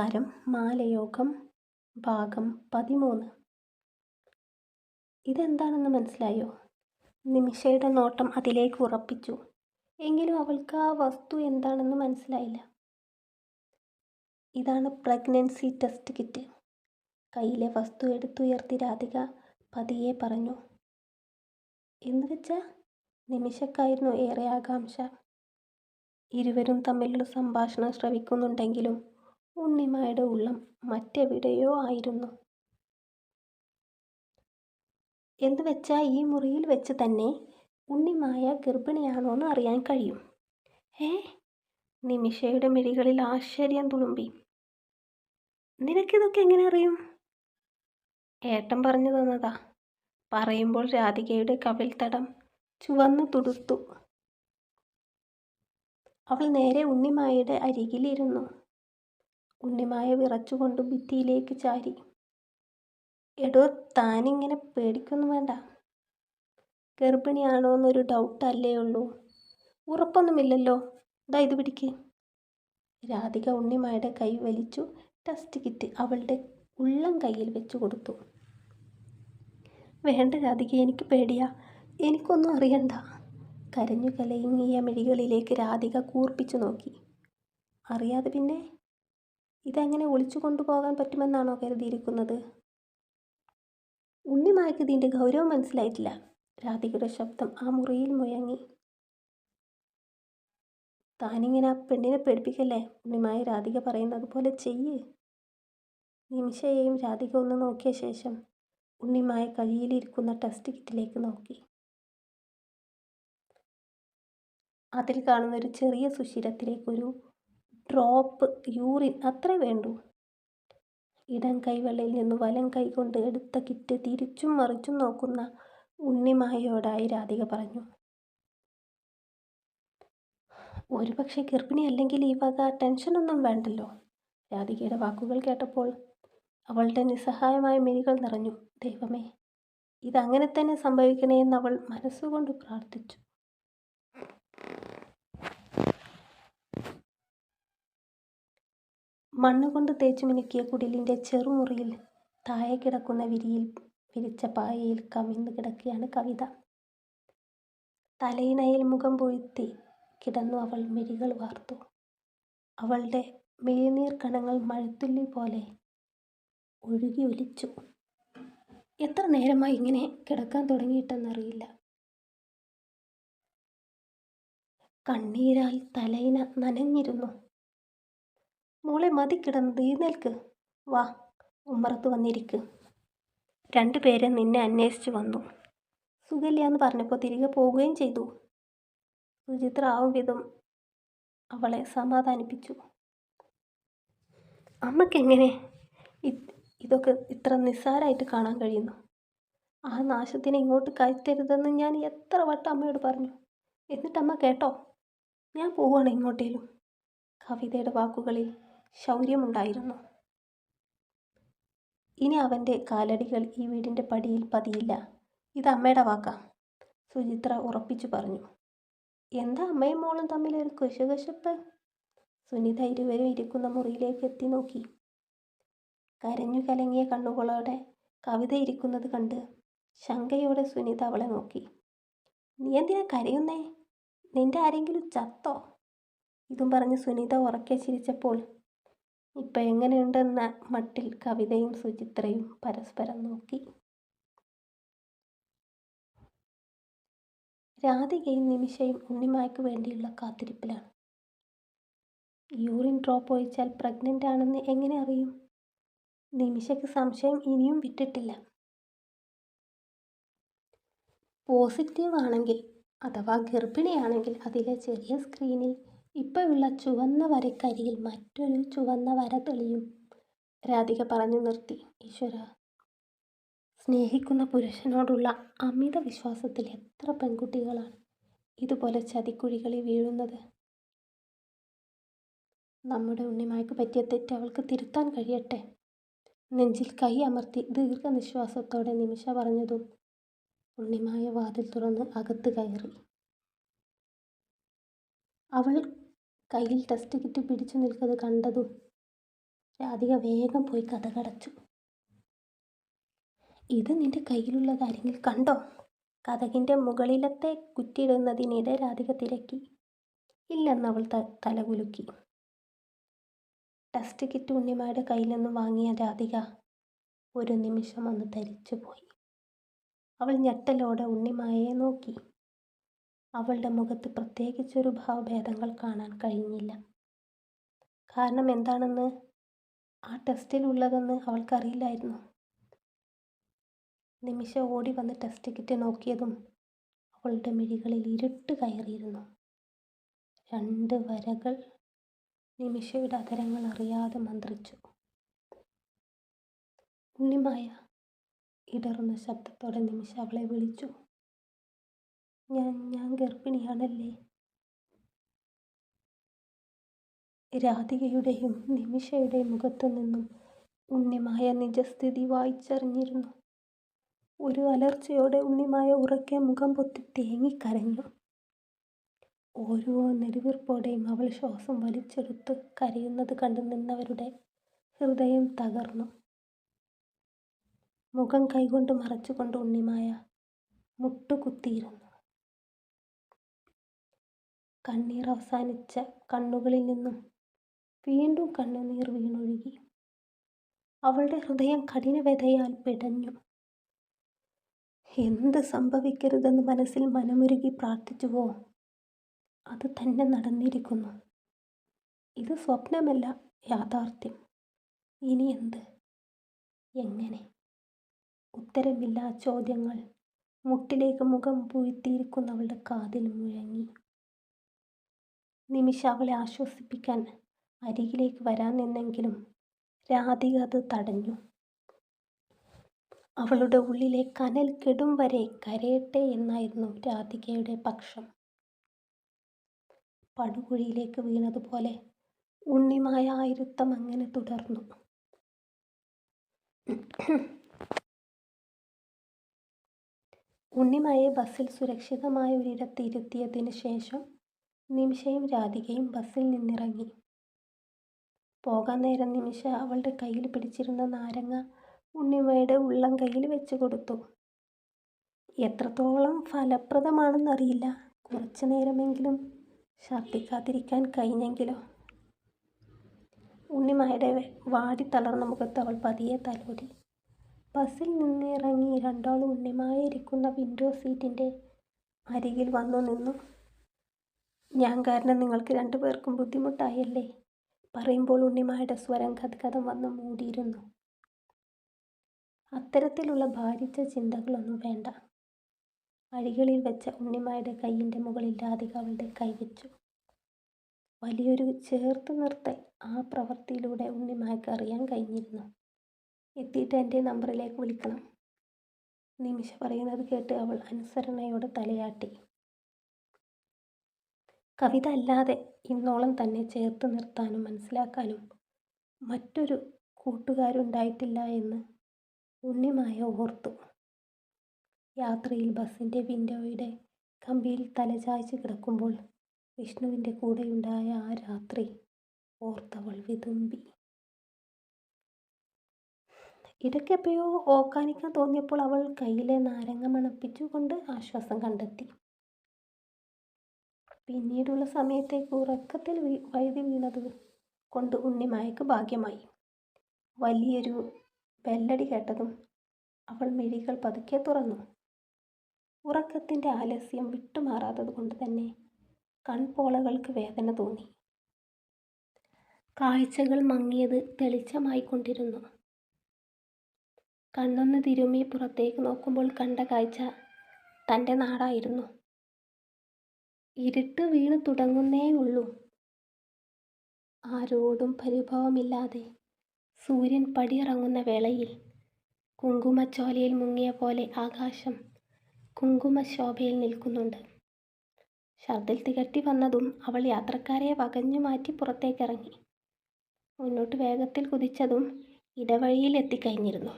നമസ്കാരം. മാലയോഗം ഭാഗം 13. ഇതെന്താണെന്ന് മനസ്സിലായോ? നിമിഷയുടെ നോട്ടം അതിലേക്ക് ഉറപ്പിച്ചു. എങ്കിലും അവൾക്ക് ആ വസ്തു എന്താണെന്ന് മനസ്സിലായില്ല. ഇതാണ് പ്രഗ്നൻസി ടെസ്റ്റ് കിറ്റ്. കയ്യിലെ വസ്തു എടുത്തുയർത്തി രാധിക പതിയെ പറഞ്ഞു. എന്ന് വെച്ചാ? നിമിഷക്കായിരുന്നു ഏറെ ആകാംക്ഷ. ഇരുവരും തമ്മിലുള്ള സംഭാഷണം ശ്രവിക്കുന്നുണ്ടെങ്കിലും ഉണ്ണിമായുടെ ഉള്ളം മറ്റെവിടെയോ ആയിരുന്നു. എന്ന് വെച്ചാൽ ഈ മുറിയിൽ വെച്ച് തന്നെ ഉണ്ണിമായ ഗർഭിണിയാണോന്ന് അറിയാൻ കഴിയും. നിമിഷയുടെ മിഴികളിൽ ആശ്ചര്യം തുളുമ്പി. നിനക്കിതൊക്കെ എങ്ങനെ അറിയും? ഏട്ടൻ പറഞ്ഞു തന്നതാ. പറയുമ്പോൾ രാധികയുടെ കവിൾത്തടം ചുവന്നു തുടുത്തു. അവൾ നേരെ ഉണ്ണിമായയുടെ അരികിലിരുന്നു. ഉണ്ണിമായ വിറച്ചുകൊണ്ട് ഭിത്തിയിലേക്ക് ചാരി. എടോ, താനിങ്ങനെ പേടിക്കൊന്നും വേണ്ട. ഗർഭിണിയാണോന്നൊരു ഡൗട്ട് അല്ലേ ഉള്ളൂ. ഉറപ്പൊന്നുമില്ലല്ലോ. ദാ ഇത് പിടിക്ക്. രാധിക ഉണ്ണിമായുടെ കൈ വലിച്ചു ടെസ്റ്റ് കിറ്റ് അവളുടെ ഉള്ളം കയ്യിൽ വെച്ചു കൊടുത്തു. വേണ്ട രാധിക, എനിക്ക് പേടിയാ. എനിക്കൊന്നും അറിയണ്ട. കരഞ്ഞു കലങ്ങിയ മിഴികളിലേക്ക് രാധിക കൂർപ്പിച്ചു നോക്കി. അറിയാതെ പിന്നെ? ഇതെങ്ങനെ ഒളിച്ചു കൊണ്ടുപോകാൻ പറ്റുമെന്നാണോ കരുതിയിരിക്കുന്നത്? ഉണ്ണിമായ്ക്ക് ഇതിൻ്റെ ഗൗരവം മനസ്സിലായിട്ടില്ല. രാധികയുടെ ശബ്ദം ആ മുറിയിൽ മുഴങ്ങി. താനിങ്ങനെ ആ പെണ്ണിനെ പേടിപ്പിക്കല്ലേ. ഉണ്ണിമായ രാധിക പറയുന്നത് പോലെ ചെയ്യ്. നിമിഷയെയും രാധിക ഒന്ന് നോക്കിയ ശേഷം ഉണ്ണിമായ കയ്യിലിരിക്കുന്ന ടെസ്റ്റ് കിറ്റിലേക്ക് നോക്കി. അതിൽ കാണുന്ന ഒരു ചെറിയ സുഷിരത്തിലേക്കൊരു ഡ്രോപ്പ് യൂറിൻ അത്രേ വേണ്ടൂ. ഇടം കൈവെള്ളയിൽ നിന്ന് വലം കൈകൊണ്ട് എടുത്ത കിറ്റ് തിരിച്ചും മറിച്ചും നോക്കുന്ന ഉണ്ണിമായയോടായി രാധിക പറഞ്ഞു. ഒരുപക്ഷെ ഗർഭിണി അല്ലെങ്കിൽ ഈ വക ടെൻഷനൊന്നും വേണ്ടല്ലോ. രാധികയുടെ വാക്കുകൾ കേട്ടപ്പോൾ അവളുടെ നിസ്സഹായമായ മിഴികൾ നിറഞ്ഞു. ദൈവമേ, ഇതങ്ങനെ തന്നെ സംഭവിക്കണേ എന്ന് അവൾ മനസ്സുകൊണ്ട് പ്രാർത്ഥിച്ചു. മണ്ണുകൊണ്ട് തേച്ചു മിനുക്കിയ കുടിലിൻ്റെ ചെറുമുറിയിൽ താഴെ കിടക്കുന്ന വിരിച്ച പായയിൽ കമിഴ്ന്നു കിടക്കുകയാണ് കവിത. തലയിണയിൽ മുഖം പൂഴ്ത്തി കിടന്നു അവൾ മിഴികൾ വാർത്തു. അവളുടെ മിഴിനീർ കണങ്ങൾ മഴത്തുള്ളി പോലെ ഒഴുകി ഒലിച്ചു. എത്ര നേരമായി ഇങ്ങനെ കിടക്കാൻ തുടങ്ങിയിട്ടെന്നറിയില്ല. കണ്ണീരാൽ തലയിണ നനഞ്ഞിരുന്നു. മോളെ, മതി കിടന്നത്, എഴുന്നേൽക്ക്. വാ, ഉമ്മറത്ത് വന്നിരിക്ക്. 2 പേരെ നിന്നെ അന്വേഷിച്ചു വന്നു. സുഖമില്ലാന്ന് പറഞ്ഞപ്പോൾ തിരികെ പോവുകയും ചെയ്തു. സുചിത്ര ആവും വിധം അവളെ സമാധാനിപ്പിച്ചു. അമ്മക്കെങ്ങനെ ഇതൊക്കെ ഇത്ര നിസ്സാരമായിട്ട് കാണാൻ കഴിയുന്നു? ആ നാശത്തിനെ ഇങ്ങോട്ട് കയറ്റരുതെന്ന് ഞാൻ എത്ര വട്ടം അമ്മയോട് പറഞ്ഞു. എന്നിട്ടമ്മ കേട്ടോ? ഞാൻ പോവുകയാണ് ഇങ്ങോട്ടേലും. കവിതയുടെ വാക്കുകളിൽ ശൗര്യമുണ്ടായിരുന്നു. ഇനി അവൻ്റെ കാലടികൾ ഈ വീടിൻ്റെ പടിയിൽ പതിയില്ല. ഇത് അമ്മയുടെ വാക്കാ, സുചിത്ര ഉറപ്പിച്ചു പറഞ്ഞു. എന്താ അമ്മയും മോളും തമ്മിലൊരു കുശകുശപ്പ്? സുനിത ഇരുവരും ഇരിക്കുന്ന മുറിയിലേക്ക് എത്തി നോക്കി. കരഞ്ഞു കലങ്ങിയ കണ്ണുകളോടെ കവിത ഇരിക്കുന്നത് കണ്ട് ശങ്കയോടെ സുനിത അവളെ നോക്കി. നീ എന്തിനാ കരയുന്നേ? നിന്റെ ആരെങ്കിലും ചത്തോ? ഇതും പറഞ്ഞ് സുനിത ഉറക്കെ ചിരിച്ചപ്പോൾ ഇപ്പം എങ്ങനെയുണ്ടെന്ന മട്ടിൽ കവിതയും സുചിത്രയും പരസ്പരം നോക്കി. രാധികയും നിമിഷയും ഉണ്ണിമായ്ക്ക് വേണ്ടിയുള്ള കാത്തിരിപ്പിലാണ്. യൂറിൻ ഡ്രോപ്പ് ഒഴിച്ചാൽ പ്രഗ്നൻ്റ് ആണെന്ന് എങ്ങനെ അറിയും? നിമിഷയ്ക്ക് സംശയം ഇനിയും വിട്ടിട്ടില്ല. പോസിറ്റീവ് ആണെങ്കിൽ അഥവാ ഗർഭിണിയാണെങ്കിൽ അതിലെ ചെറിയ സ്ക്രീനിൽ ഇപ്പോഴുള്ള ചുവന്ന വരക്കരിയിൽ മറ്റൊരു ചുവന്ന വര തെളിയും. രാധിക പറഞ്ഞു നിർത്തി. ഈശ്വര, സ്നേഹിക്കുന്ന പുരുഷനോടുള്ള അമിത വിശ്വാസത്തിൽ എത്ര പെൺകുട്ടികളാണ് ഇതുപോലെ ചതിക്കുഴികളിൽ വീഴുന്നത്? നമ്മുടെ ഉണ്ണിമായ്ക്ക് പറ്റിയ തെറ്റ് അവൾക്ക് തിരുത്താൻ കഴിയട്ടെ. നെഞ്ചിൽ കൈ അമർത്തി ദീർഘനിശ്വാസത്തോടെ നിമിഷ പറഞ്ഞതും ഉണ്ണിമായ വാതിൽ തുറന്ന് അകത്ത് കയറി. അവൾ കയ്യിൽ ടെസ്റ്റ് കിറ്റ് പിടിച്ചു നിൽക്കുന്നത് കണ്ടതും രാധിക വേഗം പോയി കതകടച്ചു. ഇത് നിന്റെ കയ്യിലുള്ളത് ആരെങ്കിലും കണ്ടോ? കതകിൻ്റെ മുകളിലത്തെ കുറ്റിയിടുന്നതിനിടെ രാധിക തിരക്കി. ഇല്ലെന്നവൾ തലകുലുക്കി. ടെസ്റ്റ് കിറ്റ് ഉണ്ണിമായുടെ കയ്യിൽ നിന്ന് വാങ്ങിയ രാധിക ഒരു നിമിഷം ഒന്ന് ധരിച്ചുപോയി. അവൾ ഞെട്ടലോടെ ഉണ്ണിമായയെ നോക്കി. അവളുടെ മുഖത്ത് പ്രത്യേകിച്ചൊരു ഭാവഭേദങ്ങൾ കാണാൻ കഴിഞ്ഞില്ല. കാരണം എന്താണെന്ന് ആ ടെസ്റ്റിലുള്ളതെന്ന് അവൾക്കറിയില്ലായിരുന്നു. നിമിഷ ഓടി വന്ന് ടെസ്റ്റ് കിറ്റ് നോക്കിയതും അവളുടെ മിഴികളിൽ ഇരുട്ട് കയറിയിരുന്നു. 2 വരകൾ. നിമിഷയുടെ അധരങ്ങൾ അറിയാതെ മന്ത്രിച്ചു. ഉണ്ണിമായ, ഇടറുന്ന ശബ്ദത്തോടെ നിമിഷ അവളെ വിളിച്ചു. ഞാൻ ഗർഭിണിയാണല്ലേ? രാധികയുടെയും നിമിഷയുടെയും മുഖത്തു നിന്നും ഉണ്ണിമായ നിജസ്ഥിതി വായിച്ചറിഞ്ഞിരുന്നു. ഒരു അലർച്ചയോടെ ഉണ്ണിമായ ഉറക്കെ മുഖം പൊത്തി തേങ്ങിക്കരഞ്ഞു. ഓരോ നെടുവീർപ്പോടെയും അവൾ ശ്വാസം വലിച്ചെടുത്ത് കരയുന്നത് കണ്ട് നിന്നവരുടെ ഹൃദയം തകർന്നു. മുഖം കൈകൊണ്ട് മറച്ചുകൊണ്ട് ഉണ്ണിമായ മുട്ടുകുത്തിയിരുന്നു. കണ്ണീർ അവസാനിച്ച കണ്ണുകളിൽ നിന്നും വീണ്ടും കണ്ണുനീർ വീണൊഴുകി. അവളുടെ ഹൃദയം കഠിനവ്യഥയാൽ പിടഞ്ഞു. എന്ത് സംഭവിക്കരുതെന്ന് മനസ്സിൽ മനമുരുകി പ്രാർത്ഥിച്ചുവോ, അത് തന്നെ നടന്നിരിക്കുന്നു. ഇത് സ്വപ്നമല്ല, യാഥാർത്ഥ്യം. ഇനി എന്ത്? എങ്ങനെ? ഉത്തരമില്ലാ ചോദ്യങ്ങൾ മുട്ടിലേക്ക് മുഖം പൂഴ്ത്തിയിരിക്കുന്നവളുടെ കാതിൽ മുഴങ്ങി. നിമിഷ അവളെ ആശ്വസിപ്പിക്കാൻ അരികിലേക്ക് വരാൻ നിന്നെങ്കിലും രാധിക അത് തടഞ്ഞു. അവളുടെ ഉള്ളിലെ കനൽ കെടും വരെ കരയട്ടെ എന്നായിരുന്നു രാധികയുടെ പക്ഷം. പടുകുഴിയിലേക്ക് വീണതുപോലെ ഉണ്ണിമായ ആ ഇരുത്തം അങ്ങനെ തുടർന്നു. ഉണ്ണിമായെ ബസ്സിൽ സുരക്ഷിതമായ ഒരിടത്ത് ഇരുത്തിയതിന് ശേഷം നിമിഷയും രാധികയും ബസ്സിൽ നിന്നിറങ്ങി. പോകാൻ നേരം നിമിഷ അവളുടെ കയ്യിൽ പിടിച്ചിരുന്ന നാരങ്ങ ഉണ്ണിമയുടെ ഉള്ളം കയ്യിൽ വെച്ച് കൊടുത്തു. എത്രത്തോളം ഫലപ്രദമാണെന്നറിയില്ല. കുറച്ചു നേരമെങ്കിലും ഛർദ്ദിക്കാതിരിക്കാൻ കഴിഞ്ഞെങ്കിലോ. ഉണ്ണിമയുടെ വാടിത്തളർന്ന മുഖത്ത് അവൾ പതിയെ തലോടി. ബസ്സിൽ നിന്നിറങ്ങി രണ്ടാളും ഉണ്ണിമായ ഇരിക്കുന്ന വിൻഡോ സീറ്റിൻ്റെ അരികിൽ വന്നു നിന്നു. ഞാൻ കാരണം നിങ്ങൾക്ക് 2 പേർക്കും ബുദ്ധിമുട്ടായല്ലേ? പറയുമ്പോൾ ഉണ്ണിമായുടെ സ്വരം ഗദ്ഗതം വന്ന് മൂടിയിരുന്നു. അത്തരത്തിലുള്ള ഭാരിച്ച ചിന്തകളൊന്നും വേണ്ട. അഴികളിൽ വെച്ച ഉണ്ണിമായുടെ കൈയിൻ്റെ മുകളിൽ രാധിക അവളുടെ കൈവച്ചു. വലിയൊരു ചേർത്ത് നിർത്തൽ ആ പ്രവൃത്തിയിലൂടെ ഉണ്ണിമായ്ക്ക് അറിയാൻ കഴിഞ്ഞിരുന്നു. എത്തിയിട്ട് എൻ്റെ നമ്പറിലേക്ക് വിളിക്കണം. നിമിഷ പറയുന്നത് കേട്ട് അവൾ അനുസരണയോടെ തലയാട്ടി. കവിത അല്ലാതെ ഇന്നോളം തന്നെ ചേർത്ത് നിർത്താനും മനസ്സിലാക്കാനും മറ്റൊരു കൂട്ടുകാരുണ്ടായിട്ടില്ല എന്ന് ഉണ്ണിമായ ഓർത്തു. യാത്രയിൽ ബസ്സിൻ്റെ വിൻഡോയുടെ കമ്പിയിൽ തലചായ്ച്ച് കിടക്കുമ്പോൾ വിഷ്ണുവിൻ്റെ കൂടെയുണ്ടായ ആ രാത്രി ഓർത്തവൾ വിതുമ്പി. ഇടയ്ക്കെപ്പോഴോ ഓക്കാനിക്കാൻ തോന്നിയപ്പോൾ അവൾ കയ്യിലെ നാരങ്ങ മണപ്പിച്ചുകൊണ്ട് ആശ്വാസം കണ്ടെത്തി. പിന്നീടുള്ള സമയത്തേക്ക് ഉറക്കത്തിൽ വഴുതി വീണത് കൊണ്ട് ഉണ്ണിമായ്ക്ക് ഭാഗ്യമായി. വലിയൊരു ബെല്ലടി കേട്ടതും അവൾ മിഴികൾ പതുക്കെ തുറന്നു. ഉറക്കത്തിൻ്റെ ആലസ്യം വിട്ടുമാറാത്തത് കൊണ്ട് തന്നെ കൺപോളകൾക്ക് വേദന തോന്നി. കാഴ്ചകൾ മങ്ങിയത് തെളിച്ചമായിക്കൊണ്ടിരുന്നു. കണ്ണൊന്ന് തിരുമ്മി പുറത്തേക്ക് നോക്കുമ്പോൾ കണ്ട കാഴ്ച തൻ്റെ നാടായിരുന്നു. ഇരുട്ട് വീണ് തുടങ്ങുന്നേയുള്ളൂ. ആരോടും പരിഭവമില്ലാതെ സൂര്യൻ പടിയിറങ്ങുന്ന വേളയിൽ കുങ്കുമച്ചോലയിൽ മുങ്ങിയ പോലെ ആകാശം കുങ്കുമശോഭയിൽ നിൽക്കുന്നുണ്ട്. ഛർദിൽ തികട്ടി വന്നതും അവൾ യാത്രക്കാരെ വകഞ്ഞു മാറ്റി പുറത്തേക്കിറങ്ങി. മുന്നോട്ട് വേഗത്തിൽ കുതിച്ചതും ഇടവഴിയിൽ എത്തിക്കഴിഞ്ഞിരുന്നു.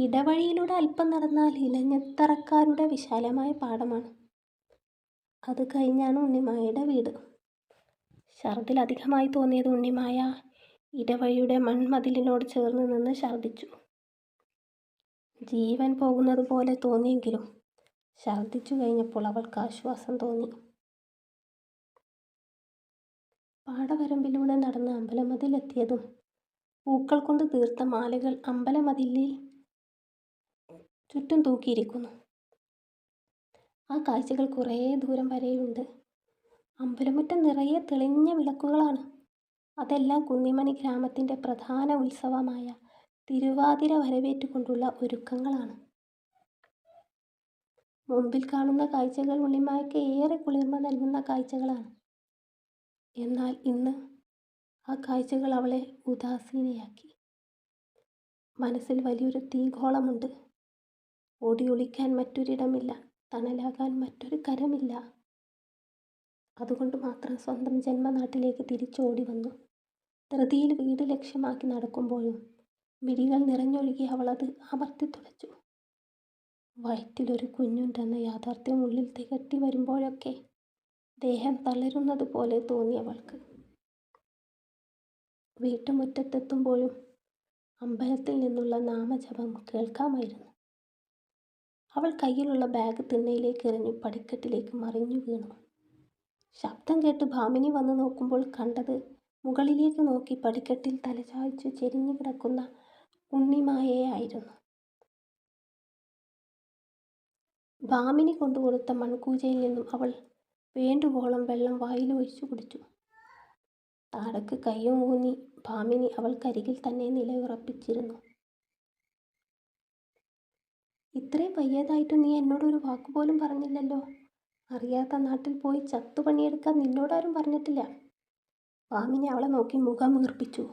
ഇടവഴിയിലൂടെ അല്പം നടന്നാൽ ഇലഞ്ഞിത്തറക്കാരുടെ വിശാലമായ പാടമാണ്. അത് കഴിഞ്ഞാണ് ഉണ്ണിമായയുടെ വീട്. ഛർദിൽ അധികമായി തോന്നിയത് ഉണ്ണിമായ ഇടവഴിയുടെ മൺമതിലിനോട് ചേർന്ന് നിന്ന് ഛർദ്ദിച്ചു. ജീവൻ പോകുന്നത് പോലെ തോന്നിയെങ്കിലും ഛർദ്ദിച്ചു കഴിഞ്ഞപ്പോൾ അവൾക്ക് ആശ്വാസം തോന്നി. പാടവരമ്പിലൂടെ നടന്ന് അമ്പലമതിലെത്തിയതും പൂക്കൾ കൊണ്ട് തീർത്ത മാലകൾ അമ്പലമതിലിൽ ചുറ്റും തൂക്കിയിരിക്കുന്നു. ആ കാഴ്ചകൾ കുറേ ദൂരം വരെയുണ്ട്. അമ്പലമുറ്റം നിറയെ തെളിഞ്ഞ വിളക്കുകളാണ്. അതെല്ലാം കുന്നിമണി ഗ്രാമത്തിൻ്റെ പ്രധാന ഉത്സവമായ തിരുവാതിര വരവേറ്റുകൊണ്ടുള്ള ഒരുക്കങ്ങളാണ്. മുമ്പിൽ കാണുന്ന കാഴ്ചകൾ ഉണ്ണിമായ്ക്ക് ഏറെ കുളിർമ നൽകുന്ന കാഴ്ചകളാണ്. എന്നാൽ ഇന്ന് ആ കാഴ്ചകൾ അവളെ ഉദാസീനയാക്കി. മനസ്സിൽ വലിയൊരു തീഗോളമുണ്ട്. ഓടിയൊളിക്കാൻ മറ്റൊരിടമില്ല, തണലാകാൻ മറ്റൊരു കരമില്ല. അതുകൊണ്ട് മാത്രം സ്വന്തം ജന്മനാട്ടിലേക്ക് തിരിച്ചോടി വന്നു. ധൃതിയിൽ വീട് ലക്ഷ്യമാക്കി നടക്കുമ്പോഴും മിഴികൾ നിറഞ്ഞൊഴുകി അവളത് അമർത്തി തുടച്ചു. വയറ്റിലൊരു കുഞ്ഞുണ്ടെന്ന യാഥാർത്ഥ്യം ഉള്ളിൽ തികട്ടി വരുമ്പോഴൊക്കെ ദേഹം തളരുന്നത് പോലെ തോന്നി അവൾക്ക്. വീട്ടുമുറ്റത്തെത്തുമ്പോഴും അമ്പലത്തിൽ നിന്നുള്ള നാമജപം കേൾക്കാമായിരുന്നു. അവൾ കയ്യിലുള്ള ബാഗ് തിണ്ണയിലേക്ക് എറിഞ്ഞു പടിക്കെട്ടിലേക്ക് മറിഞ്ഞു വീണു. ശബ്ദം കേട്ട് ഭാമിനി വന്ന് നോക്കുമ്പോൾ കണ്ടത് മുകളിലേക്ക് നോക്കി പടിക്കെട്ടിൽ തലചായ്ച്ചു ചെരിഞ്ഞു കിടക്കുന്ന ഉണ്ണിമായയെ ആയിരുന്നു. ഭാമിനി കൊണ്ടുകൊടുത്ത മൺകൂജയിൽ നിന്നും അവൾ വേണ്ടുവോളം വെള്ളം വായിൽ ഒഴിച്ചു കുടിച്ചു. താടക്ക് കയ്യും ഊന്നി ഭാമിനി അവൾക്കരികിൽ തന്നെ നിലയുറപ്പിച്ചിരുന്നു. ഇത്രയും വയ്യാതായിട്ടും നീ എന്നോടൊരു വാക്കുപോലും പറഞ്ഞില്ലല്ലോ. അറിയാത്ത നാട്ടിൽ പോയി ചത്തുപണിയെടുക്കാൻ നിന്നോടാരും പറഞ്ഞിട്ടില്ല. ഭാമിനി അവളെ നോക്കി മുഖം വീർപ്പിച്ചു.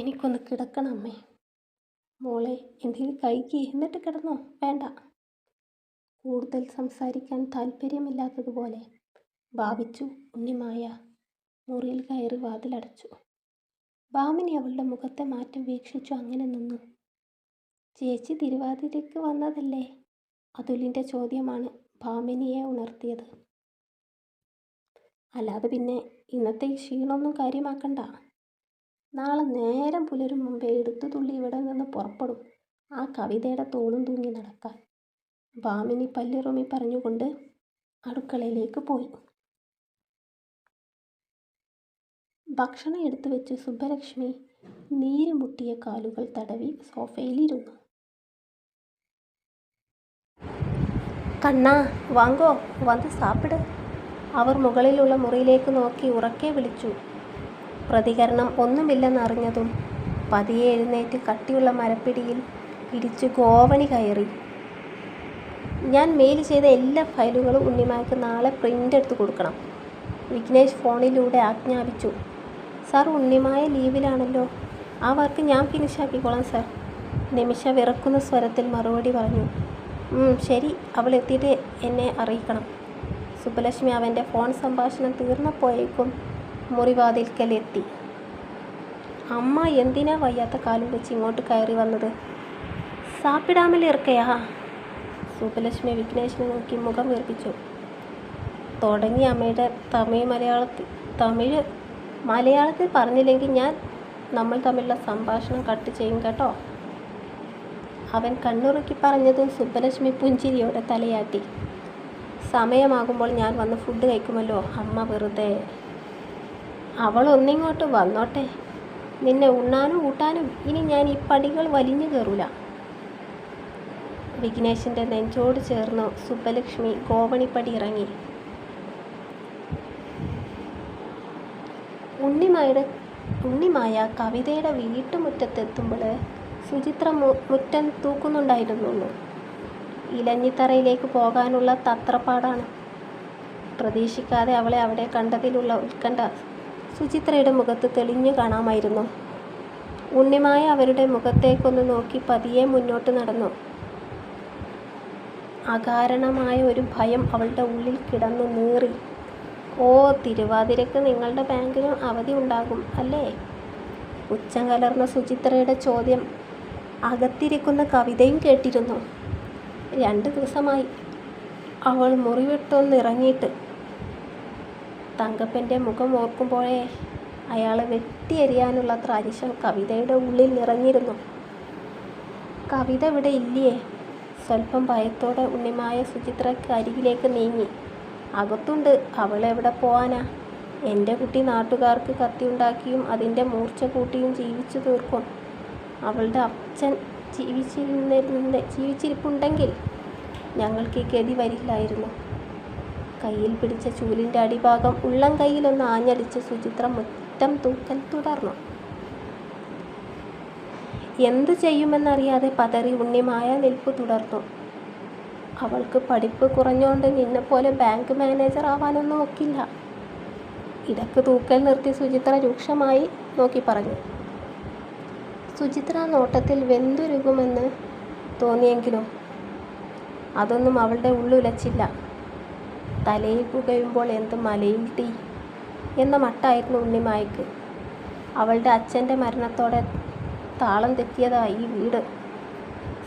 എനിക്കൊന്ന് കിടക്കണം അമ്മേ. മോളെ, എന്തെങ്കിലും കഴിക്കുക, എന്നിട്ട് കിടന്നോ. വേണ്ട. കൂടുതൽ സംസാരിക്കാൻ താല്പര്യമില്ലാത്തതുപോലെ ഭാവിച്ചു ഉണ്ണിമായ മുറിയിൽ കയറി വാതിലടച്ചു. ഭാമിനി അവളുടെ മുഖത്തെ മാറ്റം വീക്ഷിച്ചു അങ്ങനെ നിന്നു. ചേച്ചി തിരുവാതിരയ്ക്ക് വന്നതല്ലേ? അതുലിൻ്റെ ചോദ്യമാണ് ഭാമിനിയെ ഉണർത്തിയത്. അല്ലാതെ പിന്നെ ഇന്നത്തെ ക്ഷീണമൊന്നും കാര്യമാക്കണ്ട. നാളെ നേരം പുലരും മുമ്പേ എടുത്തു തുള്ളി ഇവിടെ നിന്ന് പുറപ്പെടും ആ കവിതയുടെ തോളും തൂങ്ങി നടക്കാൻ. ഭാമിനി പല്ലിറുമി പറഞ്ഞുകൊണ്ട് അടുക്കളയിലേക്ക് പോയി. ഭക്ഷണം എടുത്തു വെച്ച് സുബ്ബലക്ഷ്മി നീര് മുട്ടിയ കാലുകൾ തടവി സോഫയിലിരുന്നു. കണ്ണാ, വാങ്ങോ, വന്ന് സാപ്പിട്. അവർ മുകളിലുള്ള മുറിയിലേക്ക് നോക്കി ഉറക്കെ വിളിച്ചു. പ്രതികരണം ഒന്നുമില്ലെന്നറിഞ്ഞതും പതിയെ എഴുന്നേറ്റ് കട്ടിയുള്ള മരപ്പിടിയിൽ പിടിച്ചു ഗോവണി കയറി. ഞാൻ മെയിൽ ചെയ്ത എല്ലാ ഫയലുകളും ഉണ്ണിമായ്ക്ക് നാളെ പ്രിൻ്റ് എടുത്ത് കൊടുക്കണം. വിഘ്നേഷ് ഫോണിലൂടെ ആജ്ഞാപിച്ചു. സാർ, ഉണ്ണിമായ ലീവിലാണല്ലോ. ആ വർക്ക് ഞാൻ ഫിനിഷാക്കിക്കോളാം സാർ. നിമിഷ വിറക്കുന്ന സ്വരത്തിൽ മറുപടി പറഞ്ഞു. ശരി, അവൾ എത്തിയിട്ട് എന്നെ അറിയിക്കണം. സുബ്ബലക്ഷ്മി അവൻ്റെ ഫോൺ സംഭാഷണം തീർന്നപ്പോഴേക്കും മുറിവാതിൽക്കലെത്തി. അമ്മ എന്തിനാ വയ്യാത്ത കാലും വെച്ച് ഇങ്ങോട്ട് കയറി വന്നത്? സാപ്പിടാമൽ ഇറക്കയാ? സുബ്ബലക്ഷ്മി വിഘ്നേഷിനെ നോക്കി മുഖം വീർപ്പിച്ചു. തുടങ്ങി അമ്മയുടെ തമിഴ് മലയാളത്തിൽ പറഞ്ഞില്ലെങ്കിൽ നമ്മൾ തമ്മിലുള്ള സംഭാഷണം കട്ട് ചെയ്യും കേട്ടോ. അവൻ കണ്ണുറുക്കി പറഞ്ഞതും സുബ്ബലക്ഷ്മി പുഞ്ചിരിയോടെ തലയാട്ടി. സമയമാകുമ്പോൾ ഞാൻ വന്ന് ഫുഡ് കഴിക്കുമല്ലോ അമ്മ വെറുതെ. അവൾ ഒന്നിങ്ങോട്ട് വന്നോട്ടെ. നിന്നെ ഉണ്ണാനും ഊട്ടാനും ഇനി ഞാൻ ഈ പടികൾ വലിഞ്ഞു കയറൂല. വിഘ്നേഷിൻ്റെ നെഞ്ചോട് ചേർന്ന് സുബ്ബലക്ഷ്മി ഗോവണിപ്പടി ഇറങ്ങി. ഉണ്ണിമായ കവിതയുടെ വീട്ടുമുറ്റത്തെത്തുമ്പോൾ സുചിത്ര മുറ്റം തൂക്കുന്നുണ്ടായിരുന്നുള്ളൂ. ഇലഞ്ഞിത്തറയിലേക്ക് പോകാനുള്ള തത്രപ്പാടാണ്. പ്രതീക്ഷിക്കാതെ അവളെ അവിടെ കണ്ടതിലുള്ള ഉത്കണ്ഠ സുചിത്രയുടെ മുഖത്ത് തെളിഞ്ഞു കാണാമായിരുന്നു. ഉണ്ണിമായ അവരുടെ മുഖത്തേക്കൊന്ന് നോക്കി പതിയെ മുന്നോട്ട് നടന്നു. അകാരണമായ ഒരു ഭയം അവളുടെ ഉള്ളിൽ കിടന്നു നീറി. ഓ, തിരുവാതിരയ്ക്ക് നിങ്ങളുടെ ബാങ്കിനും അവധി ഉണ്ടാകും അല്ലേ? ഉച്ചം കലർന്ന സുചിത്രയുടെ ചോദ്യം അകത്തിരിക്കുന്ന കവിതയും കേട്ടിരുന്നു. 2 ദിവസമായി അവൾ മുറിവിട്ടൊന്നിറങ്ങിയിട്ട്. തങ്കപ്പൻ്റെ മുഖം ഓർക്കുമ്പോഴേ അയാളെ വെട്ടിയെറിയാനുള്ളത്ര അരിശം കവിതയുടെ ഉള്ളിൽ നിറഞ്ഞിരുന്നു. കവിത ഇവിടെ ഇല്ലേ? സ്വല്പം ഭയത്തോടെ ഉണ്ണിമായ സുചിത്രയ്ക്ക് അരികിലേക്ക് നീങ്ങി. അകത്തുണ്ട്. അവളെവിടെ പോവാനാ? എൻ്റെ കുട്ടി നാട്ടുകാർക്ക് കത്തിയുണ്ടാക്കിയും അതിൻ്റെ മൂർച്ച കൂട്ടിയും ജീവിച്ചു തീർക്കും. അവളുടെ അച്ഛൻ ജീവിച്ചിരിപ്പുണ്ടെങ്കിൽ ഞങ്ങൾക്ക് ഈ ഗതി വരില്ലായിരുന്നു. കയ്യിൽ പിടിച്ച ചൂലിൻ്റെ അടിഭാഗം ഉള്ളം കൈയിലൊന്ന് ആഞ്ഞടിച്ച് സുചിത്ര മുറ്റം തൂക്കൽ തുടർന്നു. എന്തു ചെയ്യുമെന്നറിയാതെ പതറി ഉണ്ണിമായ നിൽപ്പ് തുടർന്നു. അവൾക്ക് പഠിപ്പ് കുറഞ്ഞോണ്ട് നിന്നെപ്പോലെ ബാങ്ക് മാനേജർ ആവാനൊന്നും ഒക്കില്ല. ഇടക്ക് തൂക്കൽ നിർത്തി സുചിത്ര രൂക്ഷമായി നോക്കി പറഞ്ഞു. സുചിത്ര നോട്ടത്തിൽ വെന്തുരുകുമെന്ന് തോന്നിയെങ്കിലും അതൊന്നും അവളുടെ ഉള്ളുലച്ചില്ല. തലയിൽ പുകയുമ്പോൾ എന്ത് മലയിൽ തീ എന്ന മട്ടായിരുന്നു ഉണ്ണിമായ്ക്ക്. അവളുടെ അച്ഛൻ്റെ മരണത്തോടെ താളം തെറ്റിയതായി ഈ വീട്.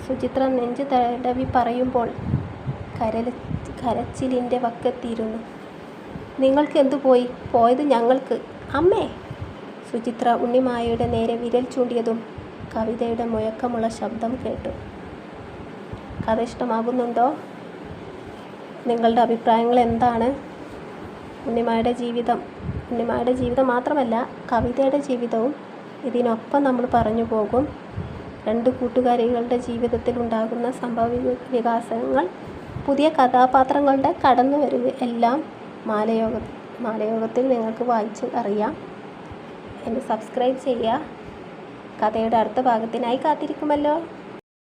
സുചിത്ര നെഞ്ചു തടവി പറയുമ്പോൾ കരച്ചിലിൻ്റെ വക്കെത്തിയിരുന്നു. നിങ്ങൾക്ക് എന്തു പോയി? പോയത് ഞങ്ങൾക്ക്. അമ്മേ! സുചിത്ര ഉണ്ണിമായയുടെ നേരെ വിരൽ ചൂണ്ടിയതും കവിതയുടെ മുഴക്കമുള്ള ശബ്ദം കേട്ടു. കഥ ഇഷ്ടമാകുന്നുണ്ടോ? നിങ്ങളുടെ അഭിപ്രായങ്ങൾ എന്താണ്? ഉണ്ണിമായുടെ ജീവിതം മാത്രമല്ല, കവിതയുടെ ജീവിതവും ഇതിനൊപ്പം നമ്മൾ പറഞ്ഞു പോകും. രണ്ട് കൂട്ടുകാരികളുടെ ജീവിതത്തിൽ ഉണ്ടാകുന്ന സംഭവ വികാസങ്ങൾ, പുതിയ കഥാപാത്രങ്ങളുടെ കടന്നുവരവ് എല്ലാം മാലയോഗത്തിൽ നിങ്ങൾക്ക് വായിച്ച് അറിയാം. എന്നെ സബ്സ്ക്രൈബ് ചെയ്യുക. കഥയുടെ അടുത്ത ഭാഗത്തിനായി കാത്തിരിക്കുമല്ലോ.